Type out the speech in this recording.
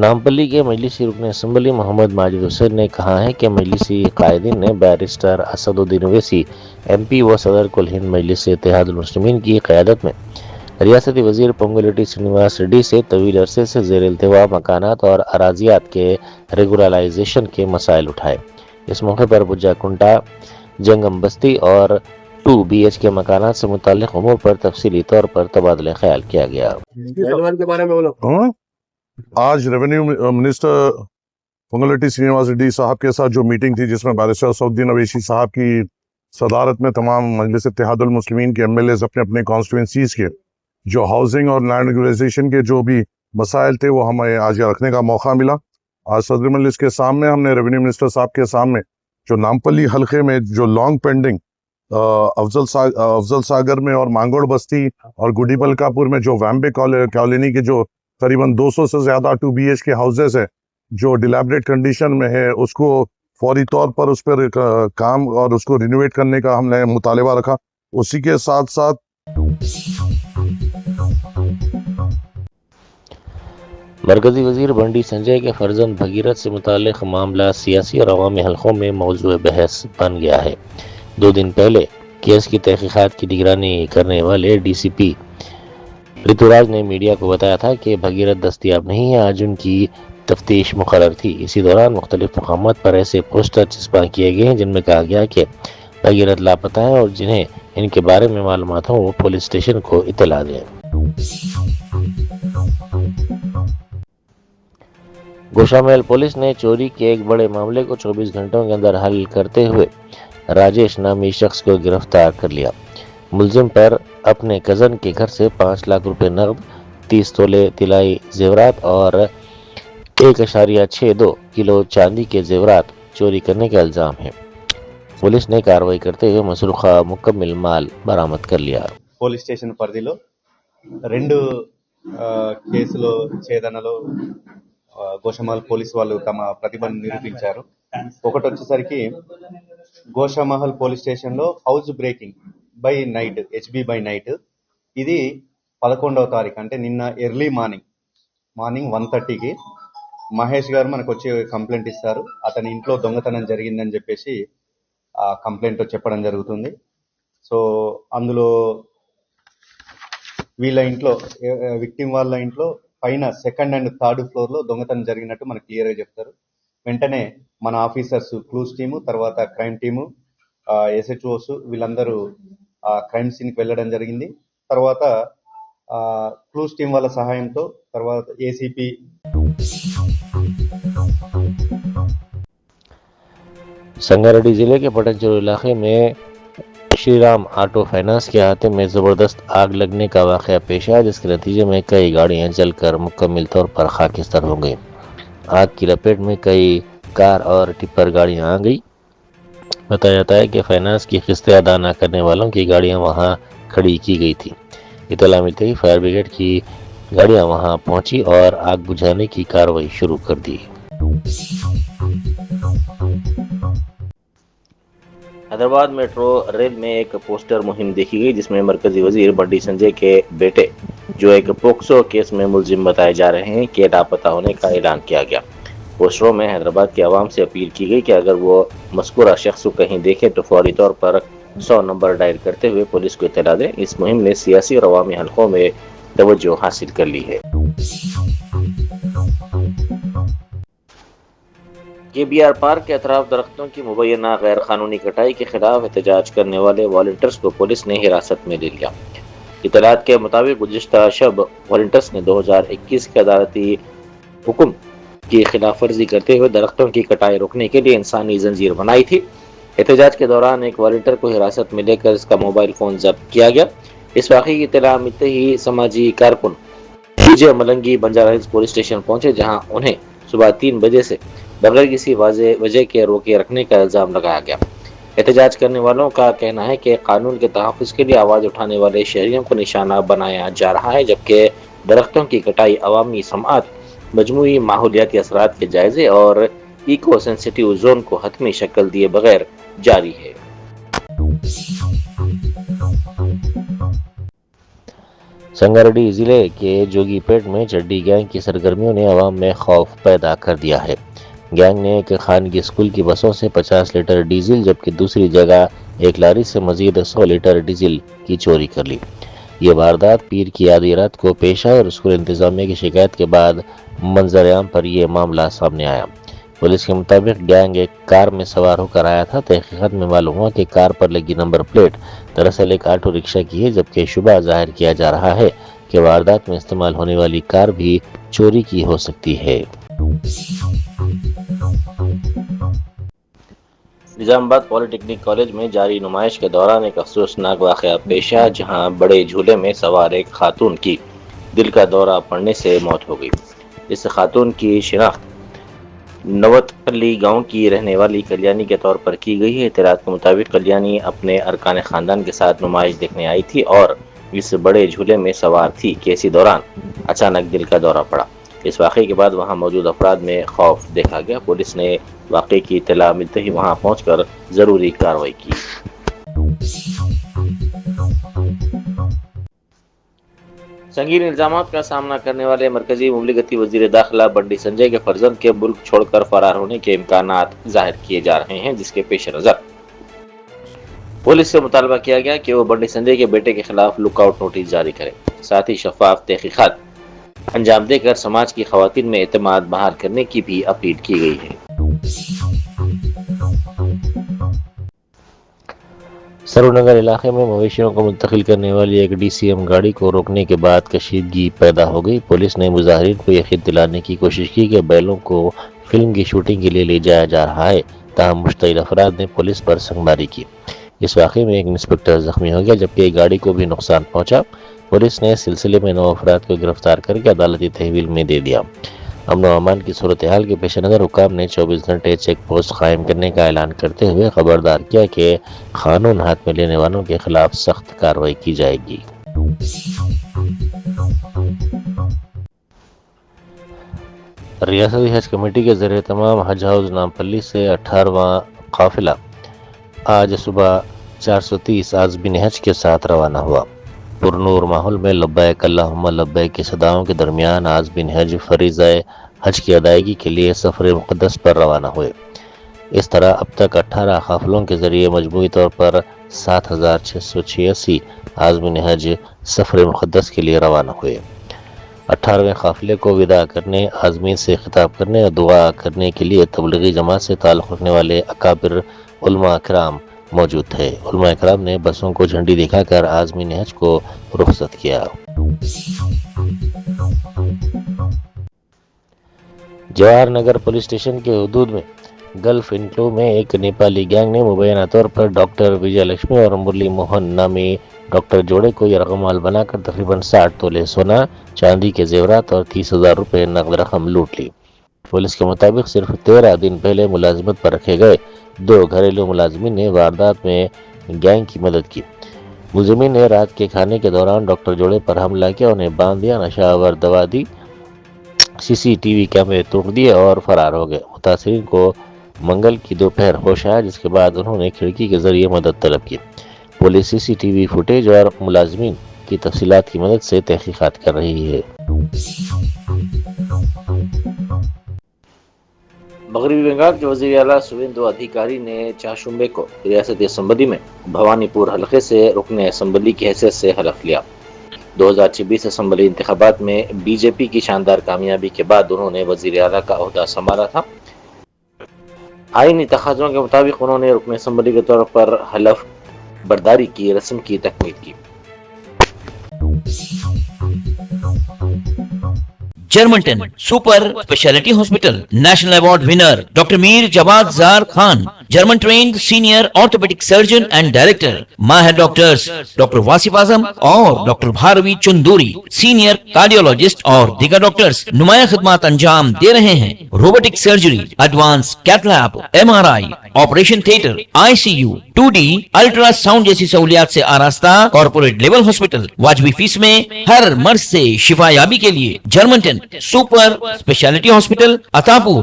نامپلی کے مجلسی رکن اسمبلی محمد ماجد حسین نے کہا ہے کہ مجلسی قائدین نے بیرسٹر اسد الدین اویسی ایم پی و صدر کل ہند مجلس اتحاد المسلمین کی قیادت میں ریاستی وزیر پونگولیٹی سرینیواس ریڈی سے طویل عرصے سے زیر التوا مکانات اور اراضیات کے ریگولرائزیشن کے مسائل اٹھائے۔ اس موقع پر بجا کنٹا، جنگم بستی اور 2 BH کے مکانات سے متعلق امور پر تفصیلی طور پر تبادلہ خیال کیا گیا۔ آج ریونیو منسٹر پونگولیٹی سرینیواس ریڈی صاحب کے ساتھ جو میٹنگ تھی، جس میں بیرسٹر اسد الدین اویسی صاحب کی صدارت میں تمام مجلس اتحاد المسلمین کے MLAs اپنے اپنے کانسٹیٹوئنسیز کے جو ہاؤسنگ اور لینڈ ریگولیشن کے جو بھی مسائل تھے وہ ہمیں آج رکھنے کا موقع ملا۔ آج صدر مجلس کے سامنے ہم نے ریونیو منسٹر صاحب کے سامنے جو نامپلی حلقے میں جو لانگ پینڈنگ افضل ساگر میں اور مانگوڑ بستی اور گڈی بلکاپور میں جو ویمبے کالونی کے جو قریباً 200 سے زیادہ 2 BH کے ہاؤسز ہیں جو ڈیلیبریٹ کنڈیشن میں ہے، اس کو فوری طور پر اس پر کام اور اس کو رینوویٹ کرنے کا ہم نے مطالبہ رکھا۔ اسی کے ساتھ ساتھ مرکزی وزیر بنڈی سنجے کے فرزند بھگیرت سے متعلق معاملہ سیاسی اور عوامی حلقوں میں موضوع بحث بن گیا ہے۔ 2 دن پہلے کیس کی تحقیقات کی نگرانی کرنے والے DCP رتوراج نے میڈیا کو بتایا تھا کہ بھگیرت دستیاب نہیں ہے۔ آج ان کی تفتیش مقرر تھی۔ اسی دوران مختلف مقامات پر ایسے پوسٹر چسپاں کیے گئے ہیں جن میں کہا گیا کہ بھگیرت لاپتہ ہے اور جنہیں ان کے بارے میں معلومات ہوں وہ پولیس اسٹیشن کو اطلاع دیں۔ گوشہ محل پولیس نے چوری کے ایک بڑے معاملے کو 24 گھنٹوں کے اندر حل کرتے ہوئے راجیش نامی شخص کو گرفتار کر لیا۔ ملزم پر اپنے کزن کے گھر سے 5 لاکھ روپے نقد، 30 تولے طلائی زیورات اور 1.62 کلو چاندی کے زیورات چوری کرنے کا الزام ہے۔ پولیس نے کارروائی کرتے ہوئے مسروقہ مکمل مال برآمد کر لیا۔ పోలీస్ స్టేషన్ పరిధిలో 2 కేసులో ఛేదనలో గోషామహల్ పోలీస్ వాళ్ళు తమ ప్రతిభను నిరూపించారు. ఒకటి వచ్చేసరికి గోషామహల్ పోలీస్ స్టేషన్లో house breaking by night, HB by night, ఇది 11వ తారీఖు అంటే నిన్న ఎర్లీ మార్నింగ్ 1:30కి మహేష్ గారు మనకు వచ్చి కంప్లైంట్ ఇస్తారు. అతని ఇంట్లో దొంగతనం జరిగిందని చెప్పేసి ఆ కంప్లైంట్ చెప్పడం జరుగుతుంది. సో అందులో వీళ్ళ ఇంట్లో, విక్టిమ్ వాళ్ళ ఇంట్లో పైన 2nd and 3rd ఫ్లోర్లో దొంగతనం జరిగినట్టు మనకు క్లియర్గా చెప్తారు. వెంటనే మన ఆఫీసర్స్, క్లూస్ టీము, తర్వాత క్రైమ్ టీము, SHOs వీళ్ళందరూ క్రైమ్ సీన్కి వెళ్ళడం జరిగింది. తర్వాత క్లూస్ టీం వాళ్ళ సహాయంతో తర్వాత ACP سنگاریڈی ضلع کے پٹنچرو علاقے میں شری رام آٹو فائنانس کے احاطے میں زبردست آگ لگنے کا واقعہ پیش آیا، جس کے نتیجے میں کئی گاڑیاں جل کر مکمل طور پر خاکستر ہو گئیں۔ آگ کی لپیٹ میں کئی کار اور ٹپر گاڑیاں آ گئی۔ بتایا جاتا ہے کہ فائنانس کی قسطیں ادا نہ کرنے والوں کی گاڑیاں وہاں کھڑی کی گئی تھی۔ اطلاع ملتے ہی فائر بریگیڈ کی گاڑیاں وہاں پہنچی اور آگ بجھانے کی کارروائی شروع کر دی۔ حیدرآباد میٹرو ریل میں ایک پوسٹر مہم دیکھی گئی جس میں مرکزی وزیر بنڈی سنجے کے بیٹے، جو ایک پوکسو کیس میں ملزم بتائے جا رہے ہیں، کے لاپتہ ہونے کا اعلان کیا گیا۔ پوسٹروں میں حیدرآباد کے عوام سے اپیل کی گئی کہ اگر وہ مذکورہ شخص کو کہیں دیکھے تو فوری طور پر 100 نمبر ڈائل کرتے ہوئے پولیس کو اطلاع دیں۔ اس مہم نے سیاسی اور عوامی حلقوں میں توجہ حاصل کر لی ہے۔ KBR پارک کے اطراف درختوں کی مبینہ غیر قانونی کٹائی کے خلاف احتجاج کرنے والے والنٹرز کو پولیس نے حراست میں لے لیا۔ اطلاعات کے مطابق گزشتہ شب والنٹرز نے 2021 کے عدالتی حکم کی خلاف ورزی کرتے ہوئے درختوں کی کٹائی روکنے کے لیے انسانی زنجیر بنائی تھی۔ احتجاج کے دوران ایک والنٹر کو حراست میں لے کر اس کا موبائل فون ضبط کیا گیا۔ اس واقعے کی اطلاع ملتے ہی سماجی کارکن وجے ملنگی بنجارا ہلز پولیس اسٹیشن پہنچے، جہاں انہیں صبح 3 بجے سے بغیر کسی واضح وجہ کے روکے رکھنے کا الزام لگایا گیا۔ احتجاج کرنے والوں کا کہنا ہے کہ قانون کے تحفظ کے لیے آواز اٹھانے والے شہریوں کو نشانہ بنایا جا رہا ہے، جبکہ درختوں کی کٹائی عوامی سماعت، مجموعی ماحولیاتی اثرات کے جائزے اور ایکو سینسٹیو زون کو حتمی شکل دیے بغیر جاری ہے۔ संगारेड्डी जिले के जोगीपेट में चड्डी गैंग की सरगर्मियों ने अवाम में खौफ पैदा कर दिया है। गैंग ने एक खानगी स्कूल की बसों से 50 लीटर डीजल जबकि दूसरी जगह एक लारी से मजीद 100 लीटर डीजल की चोरी कर ली। ये वारदात पीर की आधी रात को पेश आई और स्कूल इंतजामिया की शिकायत के बाद मंजर-ए-आम पर यह मामला सामने आया। पुलिस के मुताबिक गैंग एक कार में सवार होकर आया था। तहकीकात में मालूम हुआ कि कार पर लगी नंबर प्लेट दरअसल एक ऑटो रिक्शा की है, जबकि शुबा जाहिर किया जा रहा है कि वारदात में इस्तेमाल होने वाली कार भी चोरी की हो सकती है। निजामाबाद पॉलिटेक्निक कॉलेज में जारी नुमाइश के दौरान एक अफसोसनाक वाक़या पेश आया, जहां बड़े झूले में सवार एक खातून की दिल का दौरा पड़ने से मौत हो गई। इस खातून की शिनाख्त नवतपल्ली गांव की रहने वाली कल्याणी के तौर पर की गई है। इत्तलात के मुताबिक कल्याणी अपने अरकान खानदान के साथ नुमाइश देखने आई थी और इस बड़े झूले में सवार थी कि इसी दौरान अचानक दिल का दौरा पड़ा। इस वाक़े के बाद वहां मौजूद अफराद में खौफ देखा गया। पुलिस ने वाक़े की इत्तला मिलते ही वहां पहुंचकर जरूरी कार्रवाई की। संगीन इल्जामात का सामना करने वाले मरकजी मुमलिकती वजीर दाखिला बंडी संजय के फर्जंद के मुल्क छोड़कर फरार होने के इम्कानात जाहिर किए जा रहे हैं, जिसके पेश नजर पुलिस से मुतालबा किया गया कि वो बंडी संजय के बेटे के खिलाफ लुकआउट नोटिस जारी करे। साथ ही शफाफ तहकीकात अंजाम देकर समाज की खवातीन में एतमाद बहाल करने की भी अपील की गई है। सरूनगर इलाके में मवेशियों को मुंतकिल करने वाली एक DCM गाड़ी को रोकने के बाद कशीदगी पैदा हो गई। पुलिस ने मुजाहिरीन को यकीन दिलाने की कोशिश की कि बैलों को फिल्म की शूटिंग के लिए ले जाया जा रहा है, ताहम मुश्तइल अफराद ने पुलिस पर संगमारी की। इस वाक़े में एक इंस्पेक्टर जख्मी हो गया जबकि एक गाड़ी को भी नुकसान पहुंचा। पुलिस ने सिलसिले में 9 अफराद को गिरफ्तार करके अदालती तहवील में दे दिया। अमन व अमान की सूरत हाल के पेश नज़र हुकाम ने 24 घंटे चेक पोस्ट कायम करने का ऐलान करते हुए खबरदार किया कि कानून हाथ में लेने वालों के खिलाफ सख्त कार्रवाई की जाएगी। रियासती हज कमेटी के ज़रिए तमाम हज हाउस नामपल्ली से 18वां काफिला आज सुबह 430 आज़मीन हज के साथ रवाना हुआ। पुरनूर माहौल में लब्बैक अल्लाहुम्मा लब्बैक की सदाओं के दरमियान आज़मीन हज फरीज़ा हज की अदायगी के लिए सफ़र मुक़द्दस पर रवाना हुए। इस तरह अब तक 18 काफिलों के ज़रिए मजमूई तौर पर 7686 आज़मीन हज सफ़र मुक़द्दस के लिए रवाना हुए। 18वें काफिले को विदा करने, आज़मीन से खिताब करने और दुआ करने के लिए तबलीगी जमात से ताल्लुक़ रखने वाले अकाबिर उलमा इकराम मौजूद थे। उलमा इकराम ने बसों को झंडी दिखाकर आज़मीन हज को रुखसत किया। जवाहर नगर पुलिस स्टेशन के हुदूद में गल्फ इनक्लो में एक नेपाली गैंग ने मुबैना तौर पर डॉक्टर विजय लक्ष्मी और मुरली मोहन नामी डॉक्टर जोड़े को यरगमाल बनाकर तकरीबन 60 तोले सोना, चांदी के जेवरात और 30,000 रुपये नकद रकम लूट ली। पुलिस के मुताबिक सिर्फ 13 दिन पहले मुलाजमत पर रखे गए 2 घरेलू मुलाजमीन ने वारदात में गैंग की मदद की। मुलजिमीन ने रात के खाने के दौरान डॉक्टर जोड़े पर हमला किया, उन्हें बांध दिया, नशावर दवा दी, CCTV कैमरे तोड़ दिए और फरार हो गए। मुतासिरीन को मंगल की दोपहर होश आया, जिसके बाद उन्होंने खिड़की के जरिए मदद तलब की। पुलिस CCTV फुटेज और मुलाजमीन की तफसीलात की मदद से तहकीकात कर रही है। मगरबी बंगाल के वज़ीर आला सुवेंदु अधिकारी ने चाशुम्बे को रियासती असम्बली में भवानीपुर हलके से रुकने असम्बली की हैसियत से हलफ लिया। 2026 असम्बली इंतखाबात में BJP की शानदार कामयाबी के बाद उन्होंने वज़ीर आला का ओहदा संभाला था। आईनी तकाज़ों के मुताबिक उन्होंने रुकने असम्बली के तौर पर हलफ बर्दारी की रस्म की तकमील की। Germanton super speciality hospital national award winner doctor Mir Jawad Jar Khan, German trained senior orthopaedic surgeon and director, माहिर डॉक्टर्स डॉक्टर वासिफ आजम और doctor Bharvi Chanduri, senior cardiologist और दीगर डॉक्टर्स नुमाया खिदमत अंजाम दे रहे हैं। Robotic surgery, advance cath lab, MRI, operation theatre, ICU, 2D ultrasound जैसी सहूलियात से आरास्ता कॉर्पोरेट लेवल हॉस्पिटल, वाजबी फीस में हर मर्ज से शिफायाबी के लिए Germanton super speciality hospital, Attapur.